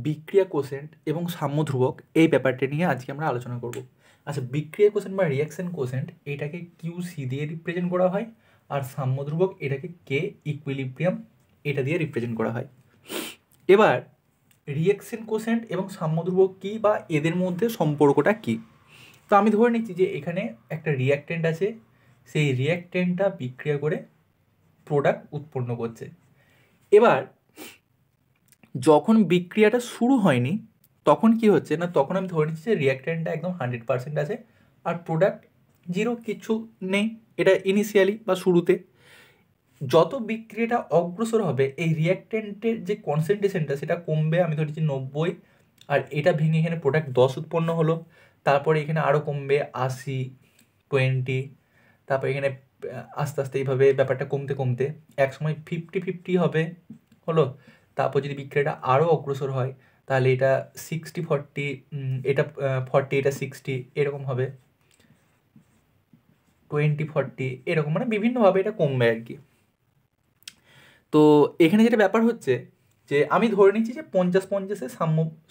বিক্রিয়া কোশেন্ট এবং সাম্য ধ্রুবক এই ব্যাপারটা নিয়ে আজকে আমরা আলোচনা করব। আচ্ছা, বিক্রিয়া কোশেন্ট বা রিয়াকশন কোশেন্ট এটাকে কিউ সি দিয়ে রিপ্রেজেন্ট করা হয়, আর সাম্য ধ্রুবক এটাকে কে ইকুইলিব্রিয়াম এটা দিয়ে রিপ্রেজেন্ট করা হয়। এবার রিয়াকশন কোশেন্ট এবং সাম্য ধ্রুবক কী বা এদের মধ্যে সম্পর্কটা কী? তো আমি ধরে নিচ্ছি যে এখানে একটা রিয়াক্টেন্ট আছে, সেই রিয়াক্টেন্টটা বিক্রিয়া করে প্রোডাক্ট উৎপন্ন করছে। এবার যখন বিক্রিয়াটা শুরু হয়নি তখন কি হচ্ছে না, তখন আমি ধরে নিচ্ছি যে রিয়াক্ট্যান্টটা একদম 100% আছে আর প্রোডাক্ট জিরো, কিছু নেই। এটা ইনিশিয়ালি বা শুরুতে। যত বিক্রিয়াটা অগ্রসর হবে এই রিয়াক্ট্যান্টের যে কনসেন্ট্রেশনটা সেটা কমবে। আমি ধরেছি 90, আর এটা ভেঙে এখানে প্রোডাক্ট 10 উৎপন্ন হলো। তারপরে এখানে আরও কমবে 80, 20, তারপর এখানে আস্তে আস্তে এইভাবে ব্যাপারটা কমতে কমতে একসময় 50-50 হলো। তারপর যদি বিক্রিয়াটা আরও অগ্রসর হয় তাহলে এটা 60-40, এটা 40, এটা 60 এরকম হবে, 20-40 এরকম, মানে বিভিন্নভাবে এটা কমবে আর কি। তো এখানে যেটা ব্যাপার হচ্ছে যে আমি ধরে নিচ্ছি যে 50-50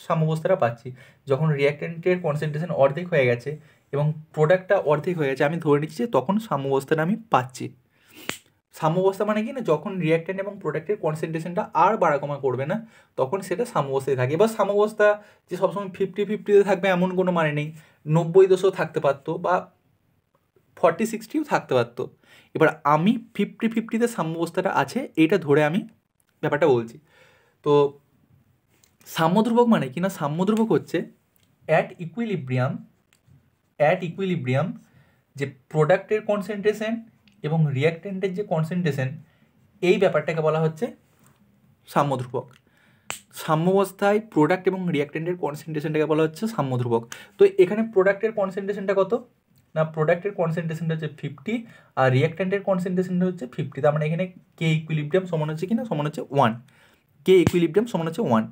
সাম্যাবস্থাটা পাচ্ছি। যখন রিয়াক্ট্যান্টের কনসেন্ট্রেশন অর্ধেক হয়ে গেছে এবং প্রোডাক্টটা অর্ধেক হয়ে গেছে, আমি ধরে নিচ্ছি যে তখন সাম্যাবস্থাটা আমি পাচ্ছি। সাম্যাবস্থা মানে কি না, যখন রিয়াক্ট্যান্ট এবং প্রোডাক্টের কনসেন্ট্রেশনটা আর বাড়া কমা করবে না তখন সেটা সাম্যাবস্থায় থাকে। এবার সাম্যাবস্থা যে সবসময় 50-50 থাকবে এমন কোনো মানে নেই, 90-10 থাকতে পারতো বা 40-60 থাকতে পারতো। এবার আমি 50-50 সাম্যাবস্থাটা আছে এটা ধরে আমি ব্যাপারটা বলছি। তো সাম্যধ্রুবক মানে কি না, সাম্যধ্রুবক হচ্ছে অ্যাট ইকুইলিব্রিয়াম যে প্রোডাক্টের কনসেন্ট্রেশন এবং রিয়াক্ট্যান্টের যে কনসেন্ট্রেশন, এই ব্যাপারটাকে বলা হচ্ছে সাম্যধ্রুবক। সাম্যাবস্থায় প্রোডাক্ট এবং রিয়াক্ট্যান্টের কনসেন্ট্রেশনটাকে বলা হচ্ছে সাম্যধ্রুবক। তো এখানে প্রোডাক্টের কনসেন্ট্রেশনটা কত না, প্রোডাক্টের কনসেন্ট্রেশনটা হচ্ছে 50 আর রিয়াক্ট্যান্টের কনসেন্ট্রেশনটা হচ্ছে 50। তার মানে এখানে কে ইকুইলিব্রিয়াম সমান হচ্ছে কি না, সমান হচ্ছে 1। কে ইকুইলিব্রিয়াম সমান হচ্ছে 1।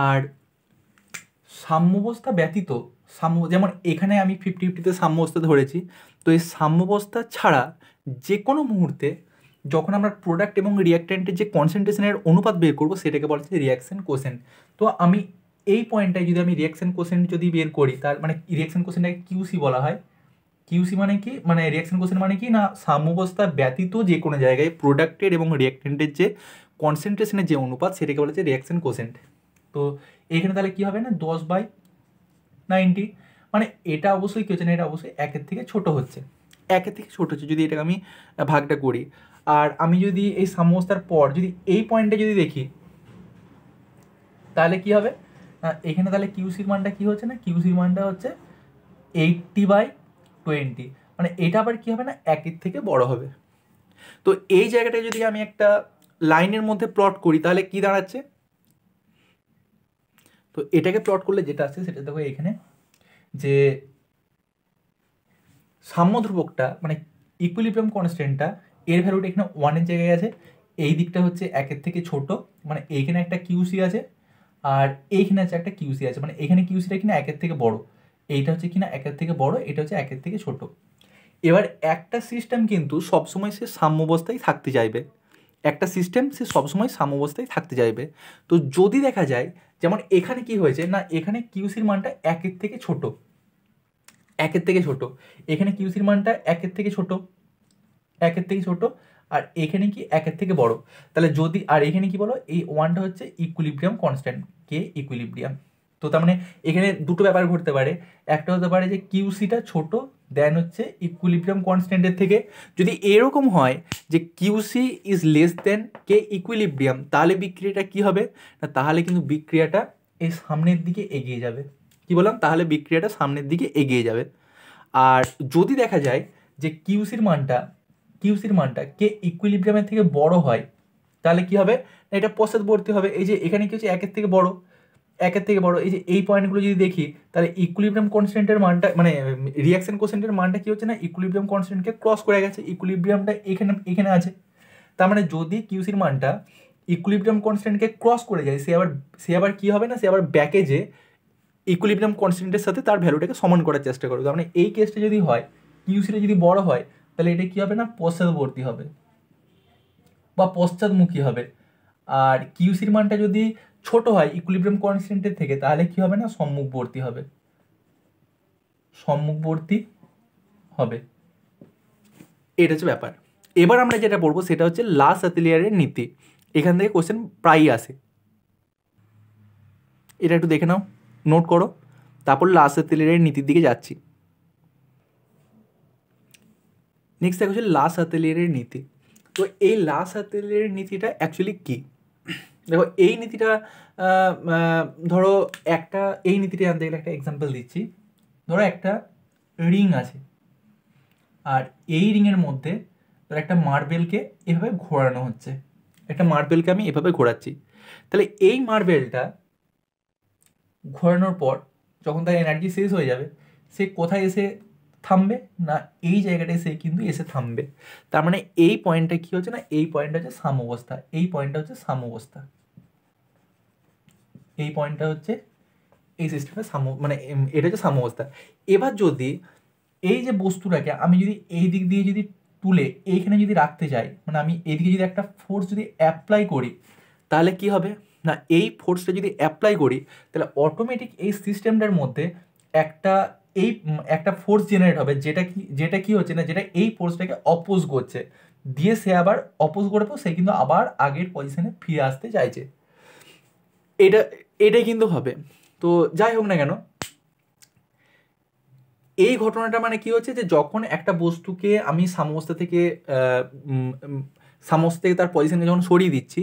আর সাম্যাবস্থা ব্যতীত যেমন এখানে আমি 50-50 সাম্যাবস্থা ধরেছি, তো এই সাম্যাবস্থা ছাড়া যে কোনো মুহূর্তে যখন আমরা প্রোডাক্ট এবং রিয়াক্ট্যান্টের যে কনসেন্ট্রেশনের অনুপাত বের করবো সেটাকে বলা হচ্ছে রিয়াকশন কোশেন্ট। তো আমি এই পয়েন্টটায় যদি আমি রিয়াকশন কোশেন্ট যদি বের করি, তার মানে রিয়াকশন কোশেন্টটাকে কিউসি বলা হয়। কিউসি মানে কি, মানে রিয়াকশন কোশেন্ট মানে কি না, সাম্যাবস্থা ব্যতীত যে কোনো জায়গায় প্রোডাক্টের এবং রিয়াক্ট্যান্টের যে কনসেন্ট্রেশনের যে অনুপাত সেটাকে বলা হচ্ছে রিয়াকশন কোশেন্ট। তো এইখানে তাহলে কী হবে না, 10/90, মানে এটা অবশ্যই কী হচ্ছে না, এটা অবশ্যই 1-এর থেকে ছোটো হচ্ছে, 1-এর থেকে ছোটো হচ্ছে যদি এটাকে আমি ভাগটা করি। আর আমি যদি এই সাম্যাবস্থার পর যদি এই পয়েন্টে যদি দেখি তাহলে কি হবে, এখানে তাহলে কিউসির মানটা কী হচ্ছে না, কিউসির মানটা হচ্ছে 80/20, মানে এটা আবার কী হবে না, 1-এর থেকে বড় হবে। তো এই জায়গাটায় যদি আমি একটা লাইনের মধ্যে প্লট করি তাহলে কি দাঁড়াচ্ছে, তো এটাকে প্লট করলে যেটা আছে সেটা দেখো এখানে যে সাম্য ধ্রুবকটা মানে ইকুইলিব্রিয়াম কনস্ট্যান্টটা এর ভ্যালুটা এখানে 1-এর জায়গায় আছে, এই দিকটা হচ্ছে 1-এর থেকে ছোট, মানে এইখানে একটা কিউসি আছে আর এইখানে আছে একটা কিউসি আছে, মানে এখানে কিউসিটা কিনা 1-এর থেকে বড়, এইটা হচ্ছে কিনা 1-এর থেকে বড়, এটা হচ্ছে 1-এর থেকে ছোট। এবার একটা সিস্টেম কিন্তু সবসময় সে সাম্যাবস্থায় থাকতে চাইবে, একটা সিস্টেম সে সবসময় সাম্যাবস্থায় থাকতে চাইবে। তো যদি দেখা যায় যেমন এখানে কি হয়েছে না, এখানে কিউসির মানটা 1-এর থেকে ছোট, 1-এর থেকে ছোট, এখানে কিউসির মানটা 1-এর থেকে ছোট, 1-এর থেকে ছোট, আর এখানে কি 1-এর থেকে বড়। তাহলে যদি, আর এখানে কি বলো, এই 1টা হচ্ছে ইকুইলিব্রিয়াম কনস্ট্যান্ট, কে ইকুইলিব্রিয়াম। তো তার মানে এখানে দুটো ব্যাপার ঘটতে পারে, একটা হতে পারে যে কিউসিটা ছোট দেন হচ্ছে ইকুইলিব্রিয়াম কনস্ট্যান্টের থেকে। যদি এরকম হয় যে QC is less than K equilibrium, তাহলে বিক্রিয়াটা কি হবে না, তাহলে কিন্তু বিক্রিয়াটা এই সামনের দিকে এগিয়ে যাবে। কি বললাম, তাহলে বিক্রিয়াটা সামনের দিকে এগিয়ে যাবে। আর যদি দেখা যায় যে কিউসির মানটা কে ইকুইলিব্রিয়ামের থেকে বড় হয় তাহলে কি হবে, এটা পশ্চাৎবর্তী হবে। এই যে এখানে কি হচ্ছে 1-এর থেকে বড়, 1-এর থেকে বড়, এই যে এই পয়েন্টগুলো যদি দেখি তাহলে ইকুইলিব্রিয়াম কনস্ট্যান্টের মানটা মানে রিয়াকশন কোশেন্টের মানটা কি হচ্ছে না, ইকুইলিব্রিয়াম কনস্ট্যান্টকে ক্রস করে গেছে, ইকুইলিব্রিয়ামটা এখানে আছে। তার মানে যদি কিউসির মানটা ইকুইলিব্রিয়াম কনস্ট্যান্টকে ক্রস করে যায় সে আবার কি হবে না, সে আবার ব্যাকে যে ইকুইলিব্রিয়াম কনস্ট্যান্টের সাথে তার ভ্যালুটাকে সমান করার চেষ্টা করবে। তার মানে এই কেসটা যদি হয়, কিউসিটা যদি বড় হয় তাহলে এটা কি হবে না, পশ্চাৎবর্তী হবে বা পশ্চাৎমুখী হবে। আর কিউসির মানটা যদি ছোট হয় ইকুইলিব্রিয়াম কনস্ট্যান্টের থেকে, তাহলে কি হবে না, সম্মুখবর্তী হবে, সম্মুখবর্তী হবে। এটা হচ্ছে ব্যাপার। এবার আমরা যেটা পড়বো সেটা হচ্ছে লা সাতিলিয়ারের নীতি। এখান থেকে কোশ্চেন প্রায়ই আসে, এটা একটু দেখে নাও, নোট করো, তারপর লা সাতিলিয়ারের নীতির দিকে যাচ্ছি। নেক্সট দেখা হচ্ছে লা সাতিলিয়ারের নীতি। তো এই লা সাতিলিয়ারের নীতিটা অ্যাকচুয়ালি কী? দেখো এই নীতিটা ধরো একটা, এই নীতিটা আনতে গেলে একটা এক্সাম্পল দিচ্ছি। ধরো একটা রিং আছে, আর এই রিংয়ের মধ্যে ধরো একটা মার্বেলকে এভাবে ঘোরানো হচ্ছে, একটা মার্বেলকে আমি এভাবে ঘোরাচ্ছি। তাহলে এই মার্বেলটা ঘোরানোর পর যখন তার এনার্জি শেষ হয়ে যাবে, সে কোথায় এসে থামবে না, এই জায়গাটায় সে কিন্তু এসে থামবে। তার মানে এই পয়েন্টটা কি হচ্ছে না, এই পয়েন্টটা হচ্ছে সাম্যাবস্থা, এই পয়েন্টটা হচ্ছে সাম্যাবস্থা, এই পয়েন্টটা হচ্ছে এই সিস্টেমের মানে এটা হচ্ছে সাম্যাবস্থা। এবার যদি এই যে বস্তুটাকে আমি যদি এই দিক দিয়ে যদি তুলে এইখানে যদি রাখতে চাই, মানে আমি এইদিকে যদি একটা ফোর্স যদি অ্যাপ্লাই করি, তাহলে কি হবে না, এই ফোর্সটা যদি অ্যাপ্লাই করি তাহলে অটোমেটিক এই সিস্টেমটার মধ্যে একটা ফোর্স জেনারেট হবে, যেটা কি হচ্ছে না, যেটা এই ফোর্সটাকে অপোজ করছে, দিয়ে সে আবার অপোজ করে সে কিন্তু আবার আগের পজিশনে ফিরে আসতে চাইছে। এটাই কিন্তু হবে। তো যাই হোক না কেন, এই ঘটনাটা মানে কি হচ্ছে, যে যখন একটা বস্তুকে আমি সাম্যাবস্থা থেকে তার পজিশনে যখন সরিয়ে দিচ্ছি,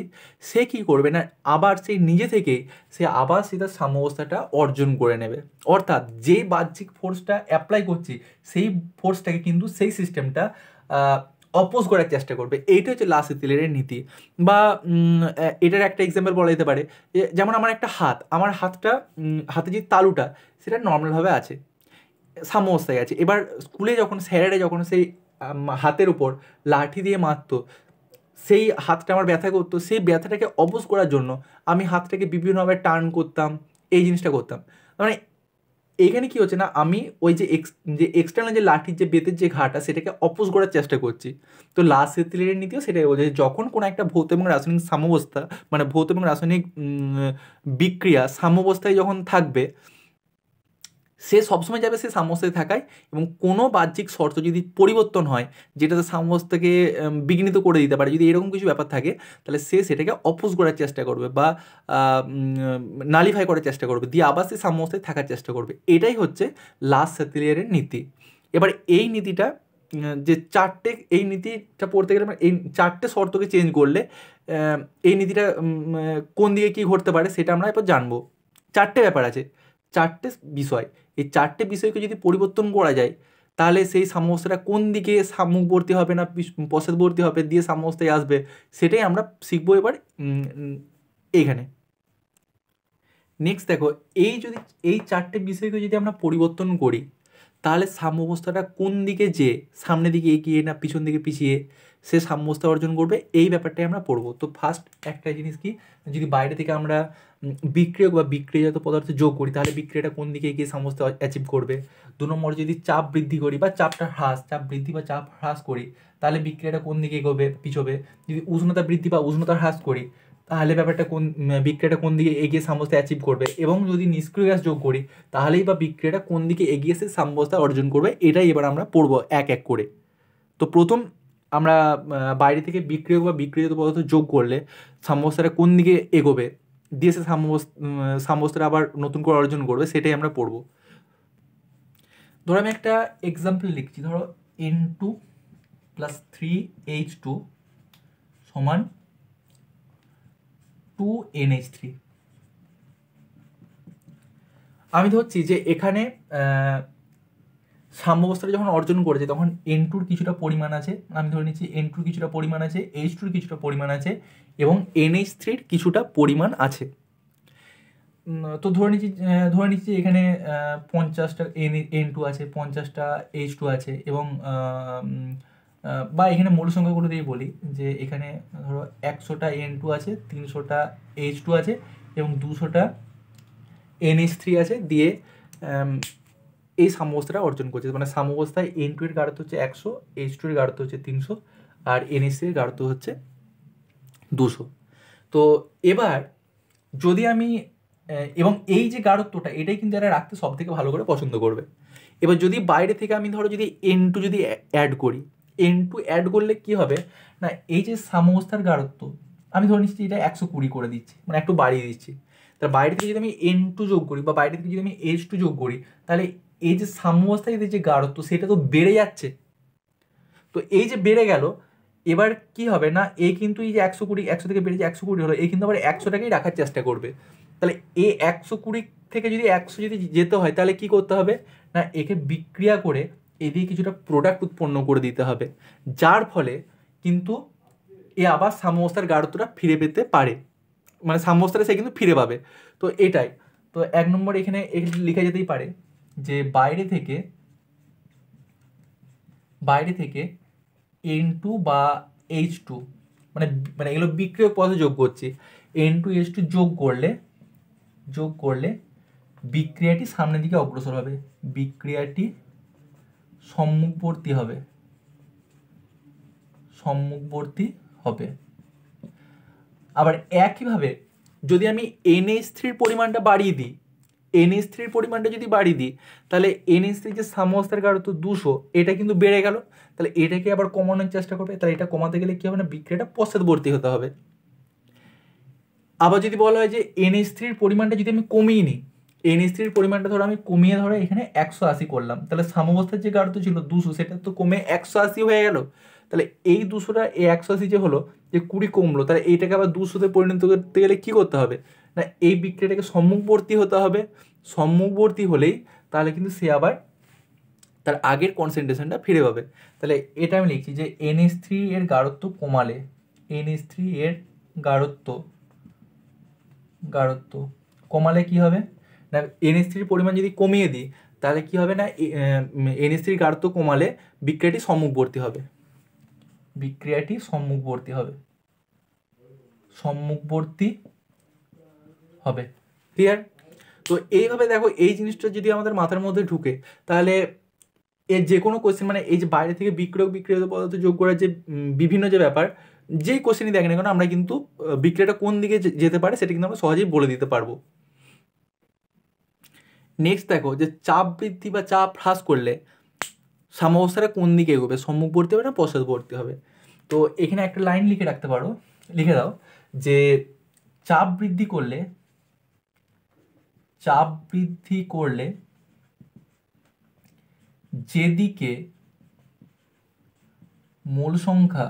সে কি করবে না, আবার সেই নিজে থেকে সে আবার সে তার সাম্যাবস্থাটা অর্জন করে নেবে। অর্থাৎ যে বাহ্যিক ফোর্সটা অ্যাপ্লাই করছি, সেই ফোর্সটাকে কিন্তু সেই সিস্টেমটা অপোজ করার চেষ্টা করবে। এইটা হচ্ছে লা সাতিলিয়ারের নীতি। বা এটার একটা এক্সাম্পল বলা যেতে পারে, যেমন আমার একটা হাত, আমার হাতে যে তালুটা সেটা নর্মালভাবে আছে, সাম্যাবস্থায় আছে। এবার স্কুলে যখন স্যারেরা যখন সেই হাতের উপর লাঠি দিয়ে মারতো, সেই হাতটা আমার ব্যথা করতো, সেই ব্যথাটাকে অপোজ করার জন্য আমি হাতটাকে বিভিন্নভাবে টার্ন করতাম, এই জিনিসটা করতাম। মানে এইখানে কি হচ্ছে না, আমি ওই যে এক্সটার্নাল যে লাঠির যে বেতের যে ঘাটা, সেটাকে অপোজ করার চেষ্টা করছি। তো লা সাতিলিয়ারের নীতিও সেটাই বলছে, যখন কোনো একটা ভৌত এবং রাসায়নিক সাম্যাবস্থা, মানে ভৌত এবং রাসায়নিক বিক্রিয়া সাম্যাবস্থায় যখন থাকবে, সে সবসময় যাবে সে সাম্যাবস্থায় থাকায়, এবং কোনো বাহ্যিক শর্ত যদি পরিবর্তন হয় যেটা তার সাম্যাবস্থাকে বিঘ্নিত করে দিতে পারে, যদি এরকম কিছু ব্যাপার থাকে, তাহলে সে সেটাকে অপোজ করার চেষ্টা করবে বা নালিফাই করার চেষ্টা করবে, দিয়ে আবার সে সাম্যাবস্থায় থাকার চেষ্টা করবে। এটাই হচ্ছে লা সাতিলিয়ারের নীতি। এবার এই নীতিটা যে এই নীতিটা পড়তে গেলে এই 4টে শর্তকে চেঞ্জ করলে এই নীতিটা কোন দিকে কী ঘটতে পারে সেটা আমরা এবার জানবো। 4টে ব্যাপার আছে, 4টে বিষয়। এই 4টে বিষয়কে যদি পরিবর্তন করা যায়, তাহলে সেই সাম্যাবস্থাটা কোন দিকে সম্মুখবর্তী হবে না পশ্চাৎবর্তী হবে, দিয়ে সাম্যাবস্থায় আসবে, সেটাই আমরা শিখবো এবার এইখানে। নেক্সট দেখো, এই 4টে বিষয়কে যদি আমরা পরিবর্তন করি, তাহলে সাম্যাবস্থাটা কোন দিকে যে সামনের দিকে এগিয়ে না পিছন দিকে পিছিয়ে সে সাম্যাবস্থা অর্জন করবে, এই ব্যাপারটাই আমরা পড়বো। তো ফার্স্ট একটা জিনিস কি, যদি বাইরে থেকে আমরা বিক্রিয়ক বা বিক্রিয়াজাত পদার্থ যোগ করি, তাহলে বিক্রিয়াটা কোন দিকে গিয়ে সাম্যাবস্থা অ্যাচিভ করবে। 2 নম্বর, যদি চাপ বৃদ্ধি করি বা চাপ বৃদ্ধি বা চাপ হ্রাস করি, তাহলে বিক্রিয়াটা কোন দিকে এগোবে পিছবে। যদি উষ্ণতা বৃদ্ধি বা উষ্ণতা হ্রাস করি, তাহলে ব্যাপারটা বিক্রিয়াটা কোন দিকে এগিয়ে সাম্যাবস্থা অ্যাচিভ করবে। এবং যদি নিষ্ক্রিয় গ্যাস যোগ করি, তাহলেই বা বিক্রিয়াটা কোন দিকে এগিয়ে সে সাম্যাবস্থা অর্জন করবে। এটাই এবার আমরা পড়বো এক এক করে। তো প্রথম আমরা বাইরে থেকে বিক্রিয়ক বা বিক্রিয়াজাত পদার্থ যোগ করলে সাম্যাবস্থাটা কোন দিকে এগোবে, দিয়ে সে সাম্যাবস্থাটা আবার নতুন করে অর্জন করবে, সেটাই আমরা পড়বো। ধরো আমি একটা এক্সাম্পল লিখছি, ধরো N2 + 3H2 সমান 2NH3। আমি ধরছি যে এখানে সাম্যাবস্থাটা যখন অর্জন করেছে, তখন N2-র কিছুটা পরিমাণ আছে, আমি ধরে নিচ্ছি N2-র কিছুটা পরিমাণ আছে, H2-র কিছুটা পরিমাণ আছে, এবং NH3-র কিছুটা পরিমাণ আছে। তো ধরে নিচ্ছি এখানে 50টা N2 আছে, 50টা H2 আছে, এবং বা এখানে মূল সংখ্যাগুলো দিয়ে বলি যে এখানে ধরো 100টা N2 আছে, 300টা H2 আছে, এবং 200টা NH3 আছে, দিয়ে এই সাম্যাবস্থাটা অর্জন করছে। মানে সাম্যাবস্থায় N2 এর গাঢ়ত্ব হচ্ছে 100, H2 এর গাঢ়ত্ব হচ্ছে 300, আর NH3 এর গাঢ়ত্ব হচ্ছে 200। তো এবার যদি আমি এবং এই যে গাঢ়ত্বটা এটাই কিন্তু এরা রাখতে সব থেকে ভালো করে পছন্দ করবে। এবার যদি বাইরে থেকে আমি ধরো যদি N2 যদি অ্যাড করি, N2 অ্যাড করলে কি হবে না, এই যে সাম্যাবস্থার গাঢ়ত্ব আমি ধরে নিচ্ছি এটা 120 করে দিচ্ছি, মানে একটু বাড়িয়ে দিচ্ছি। তাহলে বাইরে থেকে যদি আমি N2 যোগ করি বা বাইরে থেকে যদি আমি H2 যোগ করি, তাহলে এই যে সাম্যাবস্থায় যে গাঢ়ত্ব সেটা তো বেড়ে যাচ্ছে। তো এই যে বেড়ে গেল, এবার কি হবে না, এই কিন্তু এই যে 120 100 থেকে বেড়ে যে 120 হলো, এই কিন্তু আবার 100টাকেই রাখার চেষ্টা করবে। তাহলে এই 120 থেকে যদি 100 যদি যেতে হয়, তাহলে কি করতে হবে না, একে বিক্রিয়া করে এদিকে কিছুটা প্রোডাক্ট উৎপন্ন করে দিতে হবে, যার ফলে কিন্তু এ আবার সাম্যাবস্থার গাঢ়ত্বটা ফিরে পেতে পারে, মানে সাম্যাবস্থাটা সে কিন্তু ফিরে পাবে। তো এটাই তো 1 নম্বর এখানে লেখা যেতেই পারে যে বাইরে থেকে N2 বা H2 মানে মানে এগুলো বিক্রিয়ক পদে যোগ করছি, N2 H2 যোগ করলে বিক্রিয়াটি সামনের দিকে অগ্রসর হবে, বিক্রিয়াটি সম্মুখবর্তী হবে। আবার একইভাবে যদি আমি NH3 পরিমাণটা বাড়িয়ে দিই, তাহলে NH3 যে সাম্যাবস্থার গাঢ়ত্ব 200, এটা কিন্তু বেড়ে গেল। তাহলে এটাকে আবার কমানোর চেষ্টা করবে, তাহলে এটা কমাতে গেলে কি হবে না, বিক্রিয়াটা পশ্চাৎবর্তী হতে হবে। আবার যদি বলা হয় যে NH3 পরিমাণটা যদি আমি কমিয়ে নিই, NH3 পরিমাণটা ধরো আমি কমিয়ে ধরো এখানে 180 করলাম, তাহলে সাম্যাবস্থার যে গাঢ়ত্ব ছিল 200, সেটা তো কমে 180 হয়ে গেল। তাহলে এই 200টা এই 180 যে হলো, যে 20 কমলো, তাহলে এইটাকে আবার 200তে পরিণত করতে গেলে কি করতে হবে না, এই বিক্রিয়াটাকে সম্মুখবর্তী হতে হবে। সম্মুখবর্তী হলেই তাহলে কিন্তু সে আবার তার আগের কনসেন্ট্রেশনটা ফিরে পাবে। তাহলে এটা আমি লিখছি যে NH3 এর গাঢ়ত্ব কমালে, NH3 এর গাঢ়ত্ব কমালে কি হবে না, NH3 পরিমাণ যদি কমিয়ে দিই, তাহলে কি হবে না, NH3 গাঢ়ত্ব কমালে বিক্রিয়াটি সম্মুখবর্তী হবে, ক্লিয়ার? তো এইভাবে দেখো, এই জিনিসটা যদি আমাদের মাথার মধ্যে ঢুকে, তাহলে এর যে কোনো কোশ্চেন, মানে এই যে বাইরে থেকে বিক্রিয়ক পদার্থ যোগ করার যে বিভিন্ন যে ব্যাপার, যেই কোশ্চেনই দেখেন না কেন, আমরা কিন্তু বিক্রিয়াটা কোন দিকে যেতে পারে সেটা কিন্তু আমরা সহজেই বলে দিতে পারবো। নেক্সট দেখো যে চাপ বৃদ্ধি বা চাপ হ্রাস করলে সাম্যাবস্থাটা কোন দিকে এগোবে, সম্মুখবর্তী হবে না পশ্চাৎবর্তী হবে। তো এখানে একটা লাইন লিখে দাও যে চাপ বৃদ্ধি করলে যেদিকে মোল সংখ্যা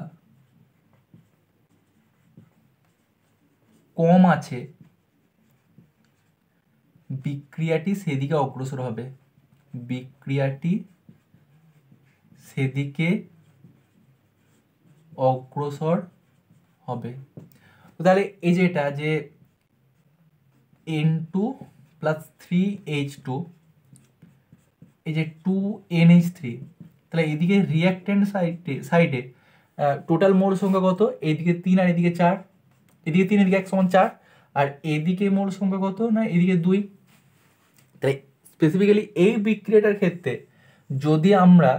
কম আছে বিক্রিয়াটি সেদিকে অগ্রসর হবে, তাহলে এই যে এটা যে N2 প্লাস 3H2, এই যে 2NH3, তাহলে এদিকে রিঅ্যাক্ট্যান্ট সাইডে টোটাল মোল সংখ্যা কত, এইদিকে 3 আর এদিকে 4, এদিকে 3 এদিকে 1 সমান 4, আর এদিকে মোল সংখ্যা কত না, এদিকে 2। তাই স্পেসিফিক্যালি এই বিক্রিয়াটার ক্ষেত্রে যদি আমরা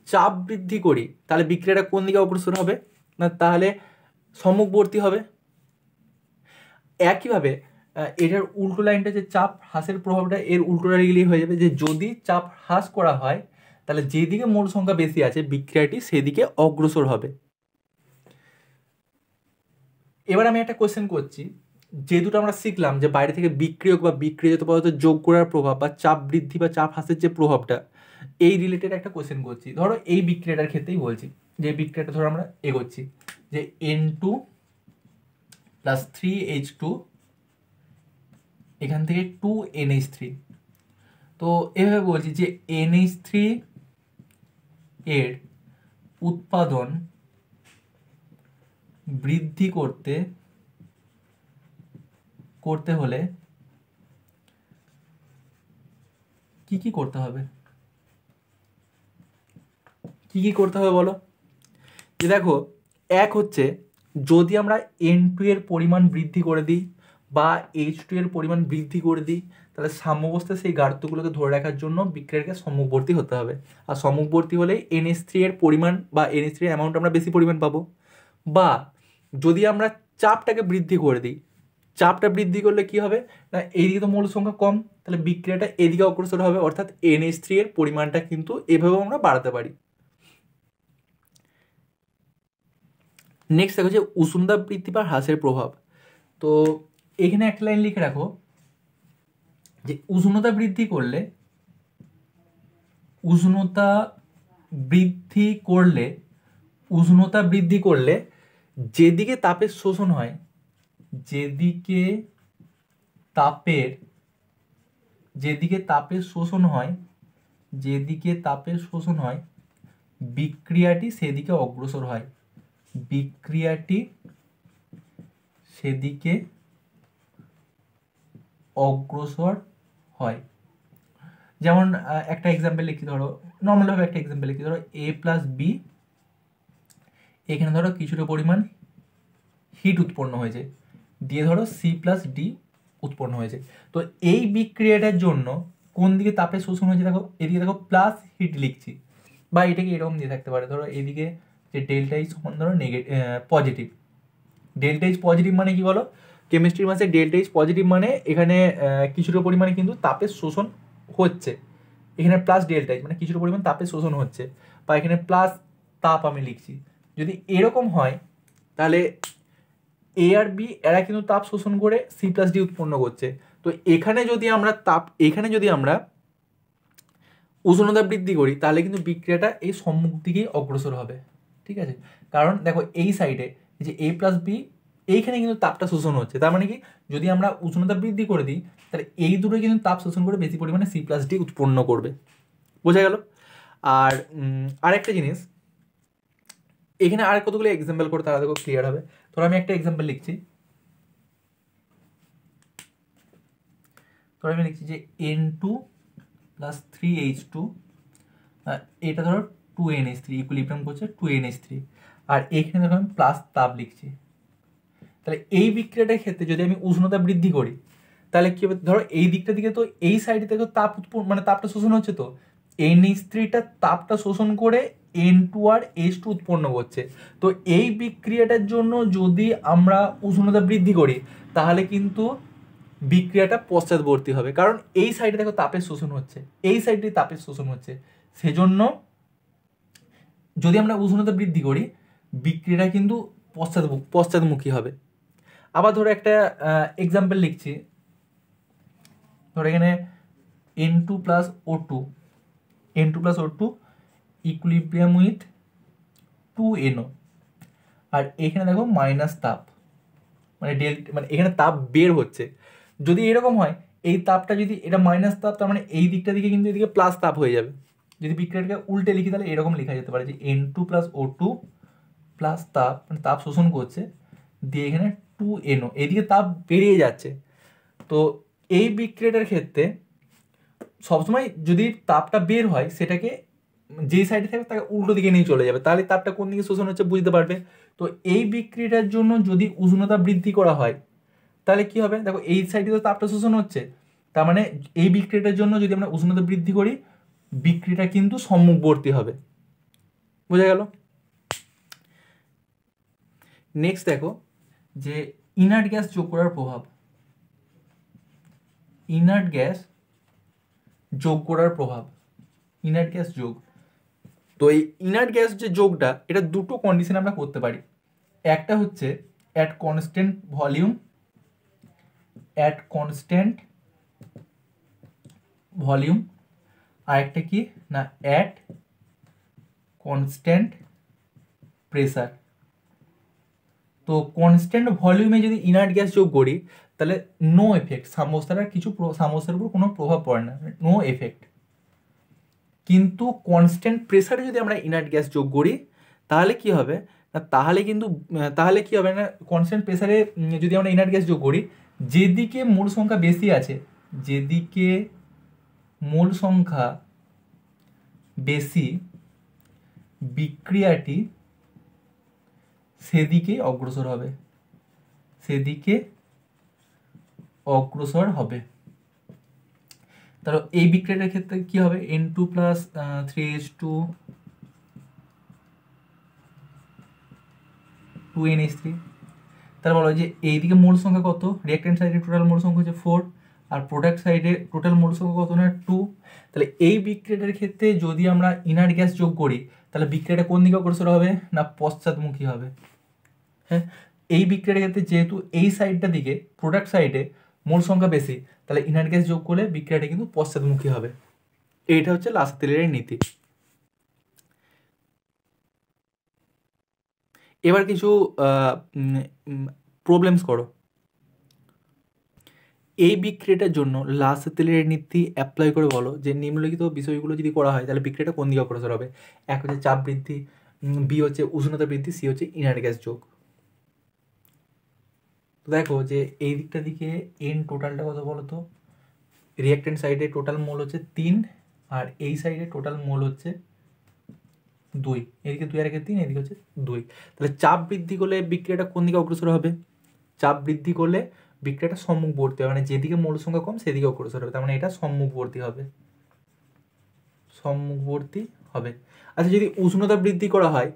চাপ বৃদ্ধি করি, তাহলে বিক্রিয়াটা কোন দিকে অগ্রসর হবে না, তাহলে সম্মুখবর্তী হবে। একইভাবে এটার উল্টো লাইনটা যে চাপ হ্রাসের প্রভাবটা এর উল্টোটা গেলেই হয়ে যাবে, যে যদি চাপ হ্রাস করা হয়, তাহলে যেদিকে মোল সংখ্যা বেশি আছে বিক্রিয়াটি সেদিকে অগ্রসর হবে। এবার আমি একটা কোয়েশ্চেন করছি, যে দুটো আমরা শিখলাম যে বাইরে থেকে বিক্রিয়ক বা বিক্রিয়জাত পদার্থ যোগ করার প্রভাব বা চাপ বৃদ্ধি বা চাপ হ্রাসের যে প্রভাবটা, এই রিলেটেড একটা কোয়েশ্চেন করছি। ধরো এই বিক্রিয়াটার ক্ষেত্রেই বলছি, যে বিক্রিয়াটা ধরো আমরা এগোচ্ছি যে N2 প্লাস 3H2, এখান থেকে 2NH3। তো এভাবে বলছি যে NH3 এর উৎপাদন বৃদ্ধি করতে হলে কি করতে হবে বলো? যে দেখো, এক হচ্ছে যদি আমরা N2 এর পরিমাণ বৃদ্ধি করে দিই বা H2 এর পরিমাণ বৃদ্ধি করে দিই, তাহলে সাম্যাবস্থায় সেই গাঢ়ত্বগুলোকে ধরে রাখার জন্য বিক্রিয়াকে সম্মুখবর্তী হতে হবে। আর সম্মুখবর্তী হলে NH3 এর পরিমাণ বা NH3 এর অ্যামাউন্ট আমরা বেশি পরিমাণ পাবো। বা যদি আমরা চাপটাকে বৃদ্ধি করে দিই, চাপটা বৃদ্ধি করলে কি হবে না, এইদিকে তো মূল সংখ্যা কম, তাহলে বিক্রিয়াটা এদিকে অগ্রসর হবে, অর্থাৎ NH3 এর পরিমাণটা কিন্তু এভাবেও আমরা বাড়াতে পারি। নেক্সট দেখো যে উষ্ণতা বৃদ্ধি বা হ্রাসের প্রভাব। তো এখানে একটা লাইন লিখে রাখো যে উষ্ণতা বৃদ্ধি করলে, উষ্ণতা বৃদ্ধি করলে, উষ্ণতা বৃদ্ধি করলে যেদিকে তাপের শোষণ হয়, যেদিকে তাপের, যেদিকে তাপের শোষণ হয়, যেদিকে তাপের শোষণ হয়, বিক্রিয়াটি সেদিকে অগ্রসর হয়, বিক্রিয়াটি সেদিকে অগ্রসর হয়। যেমন একটা এক্সাম্পল লিখি, ধরো নর্মালভাবে একটা এক্সাম্পল লিখি, ধরো A প্লাস বি, এখানে ধরো কিছুটা পরিমাণ হিট উৎপন্ন হয়েছে, দিয়ে ধরো সি প্লাস ডি উৎপন্ন হয়েছে। তো এই বিক্রিয়াটার জন্য কোন দিকে তাপের শোষণ হয়েছে দেখো, এদিকে দেখো প্লাস হিট লিখছি, বা এটাকে এরকম দিয়ে থাকতে পারে, ধরো এদিকে যে ডেল্টা ইজ সমান ধরো পজিটিভ, ডেল্টা ইজ পজিটিভ মানে কি বলো, কেমিস্ট্রির মাসে ডেল্টা ইজ পজিটিভ মানে এখানে কিছুটা পরিমাণে কিন্তু তাপের শোষণ হচ্ছে, এখানে প্লাস ডেল্টা ইজ মানে কিছুটা পরিমাণ তাপের শোষণ হচ্ছে, বা এখানে প্লাস তাপ আমি লিখছি। যদি এরকম হয় তাহলে এ আর বি এরা কিন্তু তাপ শোষণ করে সি প্লাস ডি উৎপন্ন করছে। তো এখানে যদি আমরা এখানে যদি আমরা উষ্ণতা বৃদ্ধি করি তাহলে কিন্তু বিক্রিয়াটা এই সম্মুখ দিকেই অগ্রসর হবে, ঠিক আছে। কারণ দেখো এই সাইডে যে এ প্লাস বি, এইখানে কিন্তু তাপটা শোষণ হচ্ছে, তার মানে কি যদি আমরা উষ্ণতা বৃদ্ধি করে দিই তাহলে এই দুটো কিন্তু তাপ শোষণ করে বেশি পরিমাণে সি প্লাস ডি উৎপন্ন করবে, বোঝা গেল। আর আরেকটা জিনিস, এখানে আর কতগুলো এক্সাম্পল করে তারা দেখো ক্লিয়ার হবে। ধরো আমি একটা এক্সাম্পল লিখছি, ধরো আমি লিখছি যে N2 প্লাস 3H2, এটা ধরো 2NH3 ইকুইলিব্রিয়াম করছে 2NH3, আর এখানে ধরো আমি প্লাস তাপ লিখছি। তাহলে এই বিক্রিয়াটার ক্ষেত্রে যদি আমি উষ্ণতা বৃদ্ধি করি তাহলে কি হবে, ধরো এই দিকটা দিকে তো এই সাইডে থেকে তাপ উৎপন্ন মানে তাপটা শোষণ হচ্ছে, তো NH3টা তাপটা শোষণ করে N2 আর H2 উৎপন্ন করছে। তো এই বিক্রিয়াটার জন্য যদি আমরা উষ্ণতা বৃদ্ধি করি তাহলে কিন্তু বিক্রিয়াটা পশ্চাৎবর্তী হবে, কারণ এই সাইডে দেখো তাপের শোষণ হচ্ছে, এই সাইডে তাপের শোষণ হচ্ছে, সেজন্য যদি আমরা উষ্ণতা বৃদ্ধি করি বিক্রিয়াটা কিন্তু পশ্চাৎমুখী হবে। আবার ধরো একটা এক্সাম্পল লিখছি, ধরো এখানে N2 plus O2, N2 plus O2 equilibrium with 2NO, আর এখানে দেখো মাইনাস তাপ মানে মানে এখানে তাপ বের হচ্ছে। যদি এরকম হয় এই তাপটা যদি এটা মাইনাস তাপ, তার মানে এই দিকটা দিকে কিন্তু এদিকে প্লাস তাপ হয়ে যাবে। যদি বিক্রিয়াটাকে উল্টে লিখি তাহলে এরকম লেখা যেতে পারে যে N2 প্লাস O2 প্লাস তাপ মানে তাপ শোষণ করছে, দিয়ে এখানে 2NO, এদিকে তাপ বেরিয়ে যাচ্ছে। তো এই বিক্রিয়াটার ক্ষেত্রে সবসময় যদি তাপটা বের হয় সেটাকে যে সাইডে থাকবে তাকে উল্টো দিকে নিয়ে চলে যাবে, তাহলে তাপটা কোন দিকে শোষণ হচ্ছে বুঝতে পারবে। তো এই বিক্রিয়াটার জন্য যদি উষ্ণতা বৃদ্ধি করা হয় তাহলে কি হবে, দেখো এই সাইডে তো তাপটা শোষণ হচ্ছে, তার মানে এই বিক্রিয়াটার জন্য যদি আমরা উষ্ণতা বৃদ্ধি করি বিক্রিয়াটা কিন্তু সম্মুখবর্তী হবে, বোঝা গেল। নেক্সট দেখো যে ইনার্ট গ্যাস যোগ করার প্রভাব, ইনার্ট গ্যাস যোগ করার প্রভাব, ইনার্ট গ্যাস যোগ। তো এই ইনার্ট গ্যাস যে যোগটা এটা দুটো কন্ডিশনে আমরা করতে পারি, একটা হচ্ছে at constant volume, at constant volume, আর একটা কি না অ্যাট কনস্ট্যান্ট প্রেসার। তো কনস্ট্যান্ট ভলিউমে যদি ইনার্ট গ্যাস যোগ করি তাহলে নো এফেক্ট, সাম্যাবস্থার উপর কোনো প্রভাব পড়ে না, নো এফেক্ট। কিন্তু কনস্ট্যান্ট প্রেসারে যদি আমরা ইনার্ট গ্যাস যোগ করি তাহলে কি হবে না, তাহলে কি হবে না, কনস্ট্যান্ট প্রেসারে যদি আমরা ইনার্ট গ্যাস যোগ করি যেদিকে মোল সংখ্যা বেশি আছে, যেদিকে মোল সংখ্যা বেশি বিক্রিয়াটি সেদিকে অগ্রসর হবে, সেদিকে অগ্রসর হবে। তাহলে এই বিক্রিয়াটার ক্ষেত্রে কি হবে, N2 প্লাস 3H2 2NH3, তাহলে বলা হয় যে এইদিকে মোল সংখ্যা কত, রিঅ্যাক্ট্যান্ট সাইডে টোটাল মোল সংখ্যা হচ্ছে 4 আর প্রোডাক্ট সাইডে টোটাল মোল সংখ্যা কত না 2। তাহলে এই বিক্রিয়াটার ক্ষেত্রে যদি আমরা ইনার্ট গ্যাস যোগ করি তাহলে বিক্রিয়াটা কোন দিকে অগ্রসর হবে না পশ্চাৎমুখী হবে। হ্যাঁ, এই বিক্রিয়াটার ক্ষেত্রে যেহেতু এই সাইডটা দিকে প্রোডাক্ট সাইডে মোল সংখ্যা বেশি, তাহলে ইনার্ট গ্যাস যোগ করলে বিক্রিয়াটা কিন্তু পশ্চাৎমুখী হবে। এইটা হচ্ছে লাসাতেলিয়ারের নীতি। এবার কিছু প্রবলেমস করো। এই বিক্রিয়াটার জন্য লাসাতেলিয়ারের নীতি অ্যাপ্লাই করে বলো যে নিম্নলিখিত বিষয়গুলো যদি করা হয় তাহলে বিক্রিয়াটা কোন দিকে অগ্রসর হবে। এক হচ্ছে চাপ বৃদ্ধি, বি হচ্ছে উষ্ণতা বৃদ্ধি, সি হচ্ছে ইনার্ট গ্যাস যোগ। তো দেখো যে এই দিকটা দিকে এন টোটালটা কত বলো তো, রিঅ্যাক্ট্যান্ট সাইডে টোটাল মোল হচ্ছে 3 আর এই সাইডে টোটাল মোল হচ্ছে 2, এদিকে 2 আর এদিকে 3, এদিকে হচ্ছে 2। তাহলে চাপ বৃদ্ধি করলে বিক্রিয়াটা কোন দিকে অগ্রসর হবে, চাপ বৃদ্ধি করলে বিক্রিয়াটা সম্মুখবর্তী হবে, মানে যেদিকে মোল সংখ্যা কম সেদিকে অগ্রসর হবে, তার মানে এটা সম্মুখবর্তী হবে, সম্মুখবর্তী হবে। আচ্ছা যদি উষ্ণতা বৃদ্ধি করা হয়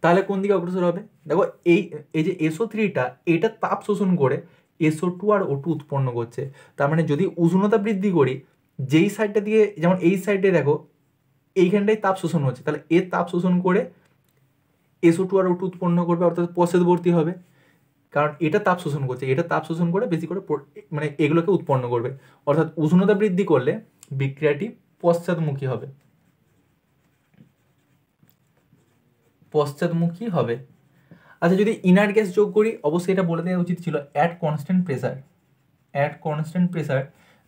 তাহলে কোন দিকে অগ্রসর হবে, দেখো এই যে SO3টা এটা তাপ শোষণ করে SO2 আর O2 উৎপন্ন করছে, তার মানে যদি উষ্ণতা বৃদ্ধি করি যেই সাইডটা দিয়ে, যেমন এই সাইডে দেখো এইখানটাই তাপ শোষণ হচ্ছে, তাহলে এর তাপ শোষণ করে SO2 আর O2 উৎপন্ন করবে, অর্থাৎ পশ্চাৎবর্তী হবে, কারণ এটা তাপ শোষণ করছে, এটা তাপ শোষণ করে বেশি করে মানে এগুলোকে উৎপন্ন করবে, অর্থাৎ উষ্ণতা বৃদ্ধি করলে বিক্রিয়াটি পশ্চাৎমুখী হবে, পশ্চাৎমুখী হবে। আচ্ছা যদি ইনার্ট গ্যাস যোগ করি, অবশ্যই এটা বলে দেওয়া উচিত ছিল at constant pressure, at constant pressure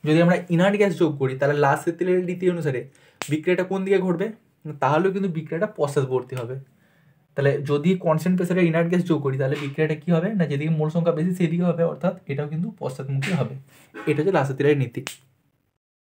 যদি আমরা ইনার্ট গ্যাস যোগ করি তাহলে লাসাতেলিয়ারের নীতি অনুসারে বিক্রিয়াটা কোন দিকে ঘটবে, তাহলেও কিন্তু বিক্রিয়াটা পশ্চাৎবর্তী হবে। তাহলে যদি কনস্ট্যান্ট প্রেসারে ইনার্ট গ্যাস যোগ করি তাহলে বিক্রিয়াটা কি হবে না যেদিকে মোল সংখ্যা বেশি সেদিকে হবে, অর্থাৎ এটাও কিন্তু পশ্চাৎমুখী হবে। এটা হচ্ছে লাসাতেলিয়ারের নীতি।